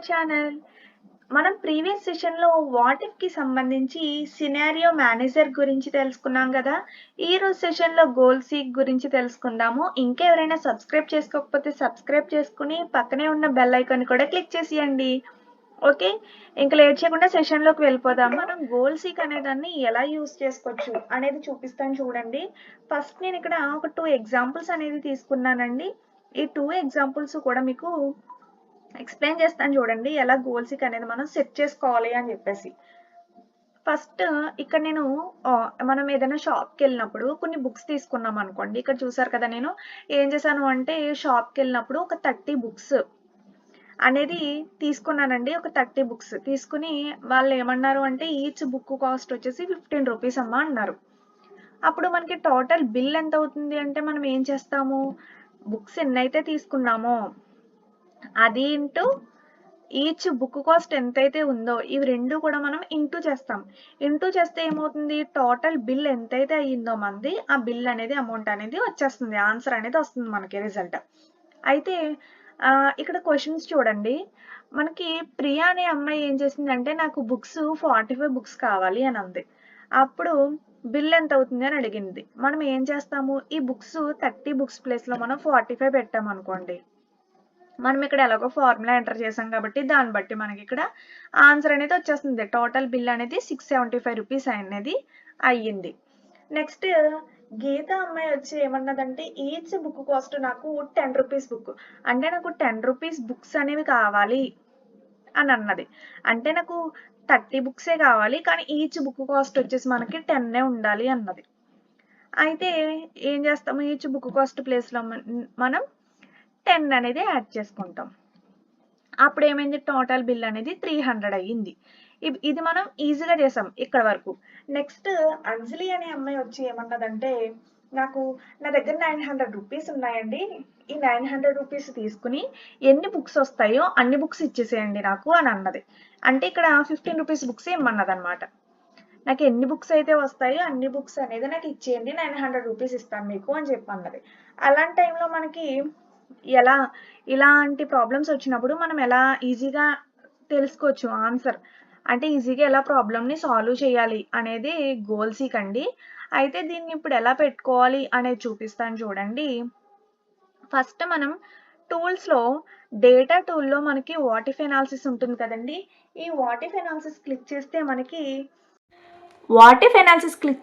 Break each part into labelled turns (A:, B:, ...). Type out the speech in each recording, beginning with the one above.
A: Our channel. మనం previous సెషన్‌లో what ఇఫ్‌కి సంబంధించి సినారియో మేనేజర్ గురించి తెలుసుకున్నాం గదా! ఈరోజు సెషన్‌లో గోల్ సీక్ గురించి తెలుసుకుందాము. ఇంకా ఎవరైనా సబ్స్క్రైబ్ చేసుకోకపోతే సబ్స్క్రైబ్ చేసుకొని పక్కనే ఉన్న బెల్ ఐకాన్ కూడా క్లిక్ చేసేయండి. ఓకే. ఇంక లేట్ చేయకుండా సెషన్‌లోకి వెళ్ళిపోదాం. మనం గోల్ సీక్ అనే దాన్ని ఎలా యూజ్ చేసుకోవచ్చు అనేది చూపిస్తాను చూడండి. ఫస్ట్ నేను ఇక్కడ ఒక 2 ఎగ్జాంపుల్స్ అనేది తీసుకున్నానండి. ఈ 2 ఎగ్జాంపుల్స్ కూడా మీకు ఎక్స్‌ప్లెయిన్ చేస్తాను చూడండి. ఎలా గోల్ సీక్ అనేది మనం సెట్ చేసుకోవాలి అని చెప్పేసి. ఫస్ట్ ఇక్కడ నేను మనం ఏదైనా షాప్‌కెళ్ళినప్పుడు కొన్ని బుక్స్ తీసుకున్నాం అనుకోండి. ఇక్కడ చూసారు కదా! నేను ఏం చేశాను అంటే షాప్‌కెళ్ళినప్పుడు ఒక 30 బుక్స్ అనేది తీసుకున్నానండి. ఒక 30 బుక్స్ తీసుకొని వాళ్ళేమన్నారు అంటే ఈచ్ బుక్ కాస్ట్ వచ్చేసి 15 రూపీస్ అమ్మా అన్నారు. అప్పుడు మనకి టోటల్ బిల్ ఎంత అవుతుంది అంటే మనం ఏం చేస్తాము? బుక్స్ ఎన్నైతే తీసుకున్నామో అది ఇంటూ ఈచ్ బుక్ కాస్ట్ ఎంతైతే ఉందో ఇవి రెండు కూడా మనం ఇంటూ చేస్తాం. ఇంటూ చేస్తే ఏమవుతుంది? టోటల్ బిల్ ఎంతైతే అయ్యిందో మనది ఆ బిల్ అనేది అమౌంట్ అనేది వచ్చేస్తుంది. ఆన్సర్ అనేది వస్తుంది మనకి రిజల్ట్. అయితే ఇక్కడ క్వశ్చన్స్ చూడండి. మనకి ప్రియా అనే అమ్మాయి ఏం చేసిందంటే నాకు బుక్స్ 45 బుక్స్ కావాలి అని అంది. అప్పుడు బిల్ ఎంత అవుతుంది అని అడిగింది. మనం ఏం చేస్తాము? ఈ బుక్స్ 30 బుక్స్ ప్లేస్‌లో మనం 45 పెట్టామనుకోండి. మనం ఇక్కడ ఎలాగో ఫార్ములా ఎంటర్ చేసాం కాబట్టి దాన్ని బట్టి మనకి ఇక్కడ ఆన్సర్ అనేది వచ్చేస్తుంది. టోటల్ బిల్ అనేది 675 రూపీస్ అనేది అయ్యింది. నెక్స్ట్ గీత అమ్మాయి వచ్చి ఏమన్నదంటే ఈచ్ బుక్ కాస్ట్ నాకు 10 రూపీస్ బుక్. అంటే నాకు 10 రూపీస్ బుక్స్ అనేవి కావాలి అని అన్నది. అంటే నాకు 30 బుక్సే కావాలి కానీ ఈచ్ బుక్ కాస్ట్ వచ్చేసి మనకి 10 ఉండాలి అన్నది. అయితే ఏం చేస్తాము? ఈచ్ బుక్ కాస్ట్ ప్లేస్‌లో మనం 10 అనేది యాడ్ చేసుకుంటాం. అప్పుడేమైంది? టోటల్ బిల్ అనేది 300 అయ్యింది. ఇది మనం ఈజీగా చేసాం ఇక్కడ వరకు. నెక్స్ట్ అంజలి అనే అమ్మాయి వచ్చి ఏమన్నదంటే నా దగ్గర 900 రూపీస్ ఉన్నాయండి. ఈ 900 రూపీస్ తీసుకుని ఎన్ని బుక్స్ వస్తాయో అన్ని బుక్స్ ఇచ్చేసేయండి నాకు అని అన్నది. అంటే ఇక్కడ 15 రూపీస్ బుక్స్ ఇమ్మన్నదనమాట. నాకు ఎన్ని బుక్స్ అయితే వస్తాయో అన్ని బుక్స్ అనేది నాకు ఇచ్చేయండి. 900 రూపీస్ ఇస్తాను మీకు అని చెప్పి అన్నది. అలాంటి టైంలో మనకి ఇలాంటి ప్రాబ్లమ్స్ వచ్చినప్పుడు మనం ఎలా ఈజీగా తెలుసుకోవచ్చు ఆన్సర్. అంటే ఈజీగా ఎలా ప్రాబ్లమ్‌ని సాల్వ్ చేయాలి అనేది గోల్ సీక్ అండి. అయితే దీన్ని ఇప్పుడు ఎలా పెట్టుకోవాలి అనేది చూపిస్తాను చూడండి. ఫస్ట్ మనం టూల్స్‌లో డేటా టూల్‌లో మనకి వాట్ ఇఫ్ అనాలిసిస్ ఉంటుంది కదండీ! ఈ వాట్ ఇఫ్ అనాలిసిస్ క్లిక్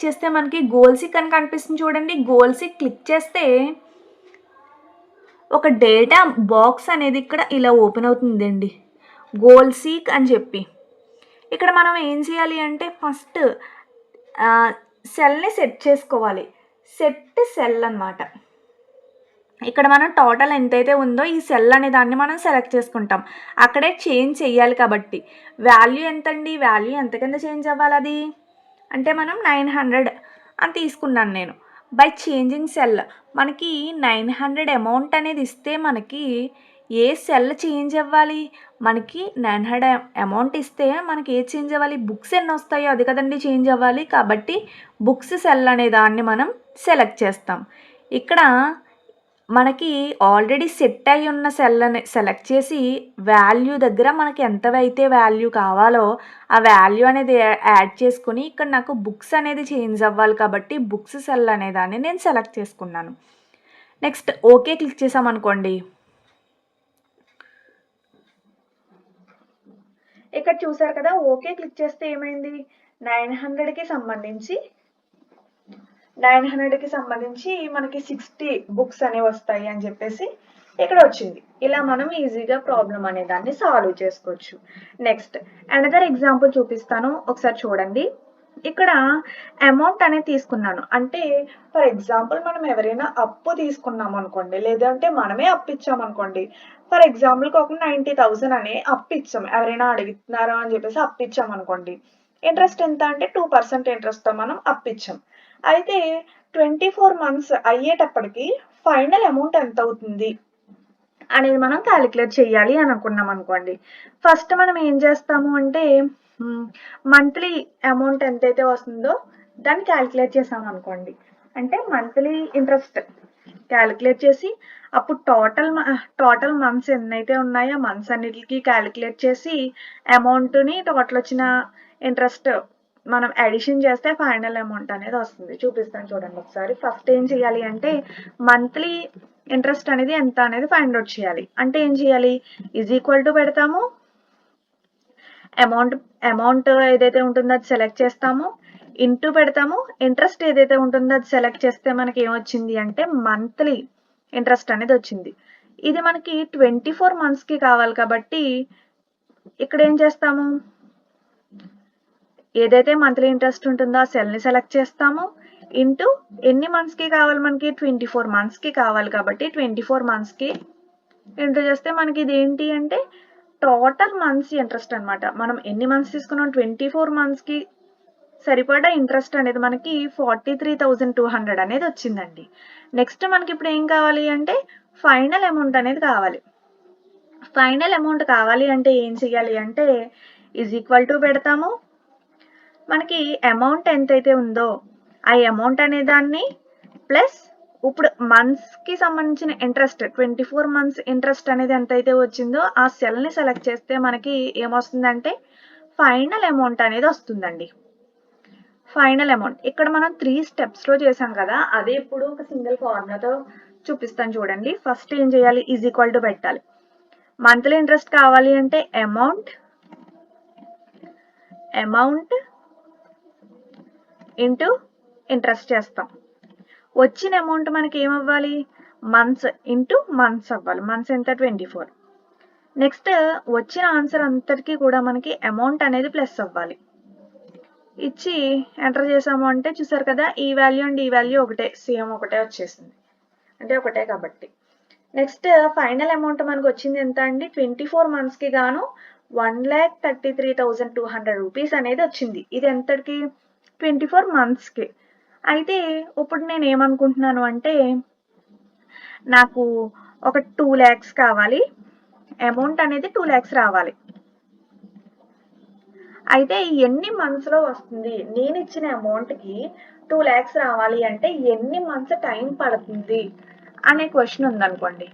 A: చేస్తే మనకి గోల్ సీక్ అని కనిపిస్తుంది చూడండి. గోల్ సీక్ క్లిక్ చేస్తే ఒక డేటా బాక్స్ అనేది ఇక్కడ ఇలా ఓపెన్ అవుతుందండి. గోల్ సీక్ అని చెప్పి. ఇక్కడ మనం ఏం చేయాలి అంటే ఫస్ట్ సెల్ని సెట్ చేసుకోవాలి. సెట్ సెల్ అన్నమాట. ఇక్కడ మనం టోటల్ ఎంతైతే ఉందో ఈ సెల్ అనే దాన్ని మనం సెలెక్ట్ చేసుకుంటాం. అక్కడే చేంజ్ చేయాలి కాబట్టి వాల్యూ ఎంతండి? వాల్యూ ఎంత కింద చేంజ్ అవ్వాలి అది? అంటే మనం 900 అని తీసుకున్నాను నేను. బై చేంజింగ్ సెల్ మనకి 900 అమౌంట్ అనేది ఇస్తే మనకి ఏ సెల్ చేంజ్ అవ్వాలి? మనకి 900 అమౌంట్ ఇస్తే మనకి ఏది చేంజ్ అవ్వాలి? బుక్స్ ఎన్ని వస్తాయో అది కదండి చేంజ్ అవ్వాలి. కాబట్టి బుక్స్ సెల్ అనే దాన్ని మనం సెలెక్ట్ చేస్తాం. ఇక్కడ మనకి ఆల్రెడీ సెట్ అయి ఉన్న సెల్ని సెలెక్ట్ చేసి వాల్యూ దగ్గర మనకి ఎంతవైతే వాల్యూ కావాలో ఆ వాల్యూ అనేది యాడ్ చేసుకుని ఇక్కడ నాకు బుక్స్ అనేది చేంజ్ అవ్వాలి కాబట్టి బుక్స్ సెల్ అనే దాన్ని నేను సెలెక్ట్ చేసుకున్నాను. నెక్స్ట్ ఓకే క్లిక్ చేసామనుకోండి. ఇక్కడ చూసారు కదా! ఓకే క్లిక్ చేస్తే ఏమైంది? 900కి సంబంధించి మనకి 60 బుక్స్ అనేవి వస్తాయి అని చెప్పేసి ఇక్కడ వచ్చింది. ఇలా మనం ఈజీగా ప్రాబ్లం అనే దాన్ని సాల్వ్ చేసుకోవచ్చు. నెక్స్ట్ అనదర్ ఎగ్జాంపుల్ చూపిస్తాను. ఒకసారి చూడండి. ఇక్కడ అమౌంట్ అనేది తీసుకున్నాను. అంటే ఫర్ ఎగ్జాంపుల్ మనం ఎవరైనా అప్పు తీసుకున్నాం అనుకోండి, లేదంటే మనమే అప్పు ఇచ్చామనుకోండి. ఫర్ ఎగ్జాంపుల్‌కి ఒక 90,000 అనే అప్పు ఇచ్చాం. ఎవరైనా అడుగుతున్నారు అని చెప్పేసి అప్పు ఇచ్చామనుకోండి. ఇంట్రెస్ట్ ఎంత అంటే 2% ఇంట్రెస్ట్‌తో మనం అప్పిచ్చాం. అయితే 24 మంత్స్ అయ్యేటప్పటికి ఫైనల్ అమౌంట్ ఎంత అవుతుంది అనేది మనం క్యాలిక్యులేట్ చేయాలి అని అనుకున్నాం అనుకోండి. ఫస్ట్ మనం ఏం చేస్తాము అంటే మంత్లీ అమౌంట్ ఎంతైతే వస్తుందో దాన్ని క్యాలిక్యులేట్ చేసాం అనుకోండి. అంటే మంత్లీ ఇంట్రెస్ట్ క్యాలిక్యులేట్ చేసి అప్పుడు టోటల్ మంత్స్ ఎన్నైతే ఉన్నాయో మంత్స్ అన్నిటికి క్యాలిక్యులేట్ చేసి అమౌంట్ని టోటల్ వచ్చిన ఇంట్రెస్ట్ మనం అడిషన్ చేస్తే ఫైనల్ అమౌంట్ అనేది వస్తుంది. చూపిస్తాను చూడండి ఒకసారి. ఫస్ట్ ఏం చేయాలి అంటే మంత్లీ ఇంట్రెస్ట్ అనేది ఎంత అనేది ఫైండ్ అవుట్ చేయాలి. అంటే ఏం చేయాలి, ఈజ్ ఈక్వల్ టు పెడతాము, అమౌంట్ ఏదైతే ఉంటుందో అది సెలెక్ట్ చేస్తాము, ఇంటూ పెడతాము, ఇంట్రెస్ట్ ఏదైతే ఉంటుందో అది సెలెక్ట్ చేస్తే మనకి ఏమొచ్చింది అంటే మంత్లీ ఇంట్రెస్ట్ అనేది వచ్చింది. ఇది మనకి 24 మంత్స్కి కావాలి కాబట్టి ఇక్కడ ఏం చేస్తాము, ఏదైతే మంత్లీ ఇంట్రెస్ట్ ఉంటుందో ఆ సెల్ని సెలెక్ట్ చేస్తాము, ఇంటూ ఎన్ని మంత్స్కి కావాలి మనకి 24 మంత్స్కి కావాలి కాబట్టి 24 మంత్స్కి ఇంటూ చేస్తే మనకి ఇది ఏంటి అంటే టోటల్ మంత్స్ ఇంట్రెస్ట్ అనమాట. మనం ఎన్ని మంత్స్ తీసుకున్నాం 24 మంత్స్కి సరిపడా ఇంట్రెస్ట్ అనేది మనకి 43,200 అనేది వచ్చిందండి. నెక్స్ట్ మనకి ఇప్పుడు ఏం కావాలి అంటే ఫైనల్ అమౌంట్ అనేది కావాలి. ఫైనల్ అమౌంట్ కావాలి అంటే ఏం చేయాలి అంటే ఈజ్ ఈక్వల్ టు పెడతాము, మనకి అమౌంట్ ఎంతైతే ఉందో ఆ అమౌంట్ అనే దాన్ని ప్లస్ ఇప్పుడు మంత్స్కి సంబంధించిన ఇంట్రెస్ట్ 24 మంత్స్ ఇంట్రెస్ట్ అనేది ఎంతైతే వచ్చిందో ఆ సెల్ని సెలెక్ట్ చేస్తే మనకి ఏమొస్తుందంటే ఫైనల్ అమౌంట్ అనేది వస్తుందండి. ఫైనల్ అమౌంట్ ఇక్కడ మనం 3 స్టెప్స్లో చేసాం కదా, అదే ఇప్పుడు ఒక సింగిల్ ఫార్ములాతో చూపిస్తాను చూడండి. ఫస్ట్ ఏం చేయాలి, ఈజ్ ఈక్వల్ టు పెట్టాలి. మంత్లీ ఇంట్రెస్ట్ కావాలి అంటే అమౌంట్ ఇంటూ ఇంట్రెస్ట్ చేస్తాం. వచ్చిన అమౌంట్ మనకి ఏమవ్వాలి, మంత్స్ ఇంటూ మంత్స్ అవ్వాలి. మంత్స్ ఎంత 24. నెక్స్ట్ వచ్చిన ఆన్సర్ అంతటికీ కూడా మనకి అమౌంట్ అనేది ప్లస్ అవ్వాలి. ఇచ్చి ఎంటర్ చేసాము అంటే చూసారు కదా, ఈ వాల్యూ అండ్ ఈ వాల్యూ ఒకటే, సేమ్ ఒకటే వచ్చేసింది, అంటే ఒకటే కాబట్టి. నెక్స్ట్ ఫైనల్ అమౌంట్ మనకు వచ్చింది ఎంత అండి, 24 మంత్స్కి గాను 1,33,200 రూపీస్ అనేది వచ్చింది. ఇది ఎంతటికి 24 మంత్స్కి. అయితే ఇప్పుడు నేను ఏమనుకుంటున్నాను అంటే నాకు ఒక 2 lakhs కావాలి, అమౌంట్ అనేది 2 lakhs రావాలి. అయితే ఎన్ని మంత్స్లో వస్తుంది, నేను ఇచ్చిన అమౌంట్కి 2 lakhs రావాలి అంటే ఎన్ని మంత్స్ టైం పడుతుంది అనే క్వశ్చన్ ఉందనుకోండి.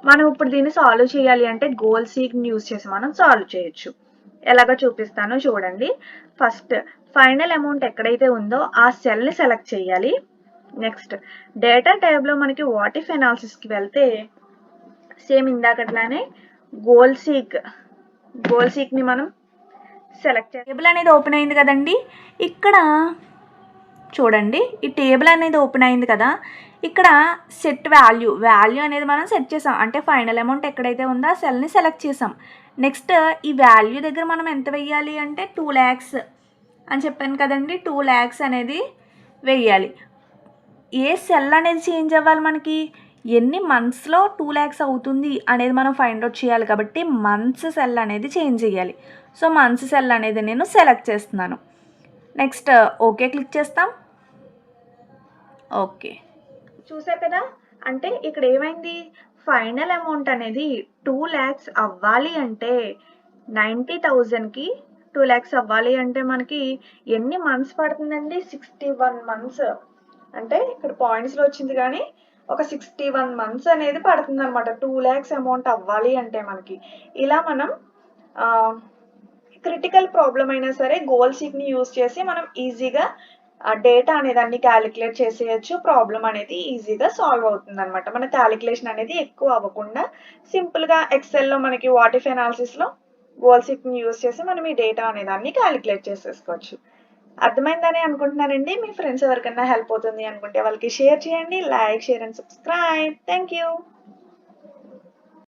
A: మనం ఇప్పుడు దీన్ని సాల్వ్ చేయాలి అంటే గోల్ సీక్ని యూజ్ చేసి మనం సాల్వ్ చేయొచ్చు. ఎలాగో చూపిస్తాను చూడండి. ఫస్ట్ ఫైనల్ అమౌంట్ ఎక్కడైతే ఉందో ఆ సెల్ని సెలెక్ట్ చేయాలి. నెక్స్ట్ డేటా ట్యాబ్లో మనకి వాట్ ఇఫ్ అనాలిసిస్కి వెళ్తే సేమ్ ఇందాకట్లానే గోల్ సీక్ని మనం సెలెక్ట్ టేబుల్ అనేది ఓపెన్ అయింది కదండి. ఇక్కడ చూడండి, ఈ టేబుల్ అనేది ఓపెన్ అయింది కదా, ఇక్కడ సెట్ వాల్యూ అనేది మనం సెట్ చేసాం. అంటే ఫైనల్ అమౌంట్ ఎక్కడైతే ఉందో ఆ సెల్ని సెలెక్ట్ చేసాం. నెక్స్ట్ ఈ వాల్యూ దగ్గర మనం ఎంత వెయ్యాలి అంటే 2 lakhs అని చెప్పాను కదండి, 2 lakhs అనేది వెయ్యాలి. ఏ సెల్ అనేది చేంజ్ అవ్వాలి, మనకి ఎన్ని మంత్స్లో 2 lakhs అవుతుంది అనేది మనం ఫైండ్ అవుట్ చేయాలి కాబట్టి మంత్స్ సెల్ అనేది చేంజ్ చేయాలి. సో మంత్స్ సెల్ అనేది నేను సెలెక్ట్ చేస్తున్నాను. నెక్స్ట్ ఓకే క్లిక్ చేస్తాం. ఓకే, చూసారు కదా, అంటే ఇక్కడ ఏమైంది, ఫైనల్ అమౌంట్ అనేది 2 lakhs అవ్వాలి అంటే 90,000కి 2 lakhs అవ్వాలి అంటే మనకి ఎన్ని మంత్స్ పడుతుందండి, 61 మంత్స్. అంటే ఇక్కడ పాయింట్స్లో వచ్చింది కానీ ఒక 61 మంత్స్ అనేది పడుతుంది అనమాట 2 lakhs అమౌంట్ అవ్వాలి అంటే మనకి. ఇలా మనం క్రిటికల్ ప్రాబ్లం అయినా సరే గోల్ సీక్ని యూజ్ చేసి మనం ఈజీగా డేటా అనేది అన్ని క్యాలిక్యులేట్ చేసేయచ్చు. ప్రాబ్లం అనేది ఈజీగా సాల్వ్ అవుతుంది అనమాట. మన క్యాలిక్యులేషన్ అనేది ఎక్కువ అవ్వకుండా సింపుల్గా ఎక్సెల్లో మనకి వాట్ ఇఫ్ అనాలిసిస్లో గోల్ సీక్ని యూజ్ చేసి మనం ఈ డేటా అనేది అన్ని క్యాలిక్యులేట్ చేసేసుకోవచ్చు. అర్థమైందని అనుకుంటున్నానండి. మీ ఫ్రెండ్స్ ఎవరికైనా హెల్ప్ అవుతుంది అనుకుంటే వాళ్ళకి షేర్ చేయండి. Like, share and subscribe. Thank you.